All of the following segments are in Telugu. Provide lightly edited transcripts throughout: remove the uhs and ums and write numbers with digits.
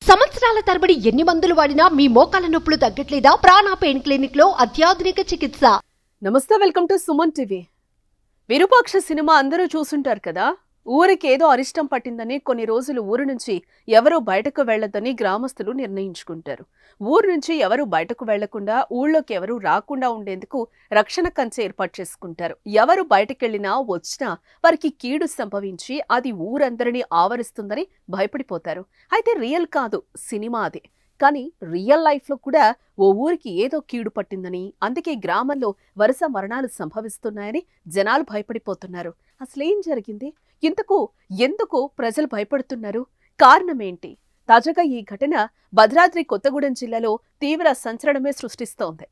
సంవత్సరాల తరబడి ఎన్ని మందులు వాడినా మీ మోకాల నొప్పులు తగ్గట్లేదా? ప్రాణ పెయిన్ క్లినిక్ లో అత్యాధునిక చికిత్స. నమస్తే, welcome to Suman TV. Virupaksha cinema అందరూ చూసుంటారు కదా. ఊరికి ఏదో అరిష్టం పట్టిందని కొన్ని రోజులు ఊరు నుంచి ఎవరూ బయటకు వెళ్లొద్దని గ్రామస్తులు నిర్ణయించుకుంటారు. ఊరు నుంచి ఎవరూ బయటకు వెళ్లకుండా, ఊళ్ళోకి ఎవరూ రాకుండా ఉండేందుకు రక్షణ కంచె ఏర్పాటు చేసుకుంటారు. ఎవరు బయటకెళ్లినా వచ్చినా వారికి కీడు సంభవించి అది ఊరందరినీ ఆవరిస్తుందని భయపడిపోతారు. అయితే రియల్ కాదు, సినిమా అది. కానీ రియల్ లైఫ్లో కూడా ఓ ఊరికి ఏదో కీడు పట్టిందని, అందుకే గ్రామంలో వరుస మరణాలు సంభవిస్తున్నాయని జనాలు భయపడిపోతున్నారు. అసలేం జరిగింది? ఎందుకు ప్రజలు భయపడుతున్నారు? కారణమేంటి? తాజాగా ఈ ఘటన భద్రాద్రి కొత్తగూడెం జిల్లాలో తీవ్ర సంచలనమే సృష్టిస్తోంది.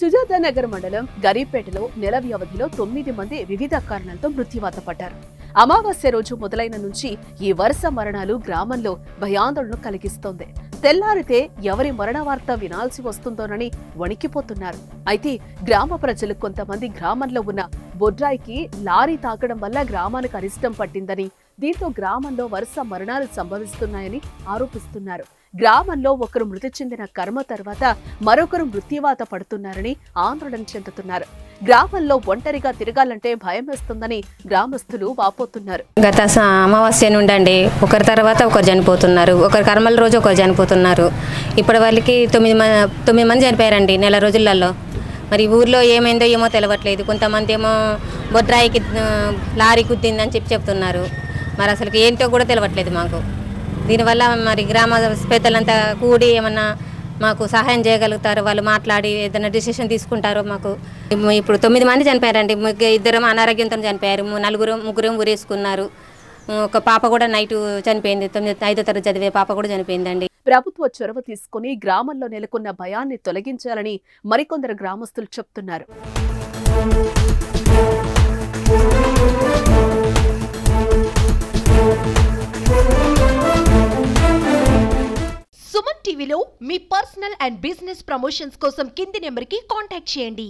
సుజాతానగర్ మండలం గరీపేటలో నెల వ్యవధిలో 9 మంది వివిధ కారణాలతో మృత్యువాత పడ్డారు. అమావాస్య రోజు మొదలైన నుంచి ఈ వరుస మరణాలు గ్రామంలో భయాందోళన కలిగిస్తోంది. తెల్లారితే ఎవరి మరణ వార్త వినాల్సి వస్తుందోనని వణికిపోతున్నారు. అయితే గ్రామ ప్రజలు కొంతమంది గ్రామంలో ఉన్న బొడ్రాయికి లారీ తాకడం వల్ల గ్రామానికి అరిష్టం పట్టిందని, దీంతో గ్రామంలో వరుస మరణాలు సంభవిస్తున్నాయని ఆరోపిస్తున్నారు. గ్రామంలో ఒకరు మృతి చెందిన కర్మ తర్వాత మరొకరు మృత్యువాత పడుతున్నారని ఆందోళన చెందుతున్నారు. గ్రామంలో ఒంటరిగా తిరగాలంటే భయం వేస్తుందని గ్రామస్తులు వాపోతున్నారు. గత అమావాస్య నుండి ఒకరి తర్వాత ఒకరు చనిపోతున్నారు. ఒకరి కర్మల రోజు ఒకరు చనిపోతున్నారు. ఇప్పటి వాళ్ళకి 9 మంది చనిపోయారండి నెల రోజులలో. మరి ఊర్లో ఏమైందో ఏమో తెలవట్లేదు. కొంతమంది ఏమో బొడ్రాయికి లారీ గుద్దిందని చెప్తున్నారు. మరి అసలు ఏంటో కూడా తెలవట్లేదు మాకు. దీనివల్ల మరి గ్రామ పెద్దలంతా కూడి ఏమన్నా మాకు సహాయం చేయగలుగుతారు, వాళ్ళు మాట్లాడి ఏదైనా డిసిషన్ తీసుకుంటారు. మాకు ఇప్పుడు 9 మంది చనిపోయారండి. 2 అనారోగ్యంతో చనిపోయారు. ముగ్గురు ఊరేసుకున్నారు. ఒక పాప కూడా నైట్ చనిపోయింది. 5వ తరగతి చదివే పాప కూడా చనిపోయిందండి. ప్రభుత్వ చొరవ తీసుకుని గ్రామంలో నెలకొన్న భయాన్ని తొలగించాలని మరికొందరు గ్రామస్తులు చెప్తున్నారు. సుమన్ టీవీలో మీ పర్సనల్ అండ్ బిజినెస్ ప్రమోషన్స్ కోసం కింది నెంబర్కి కాంటాక్ట్ చేయండి.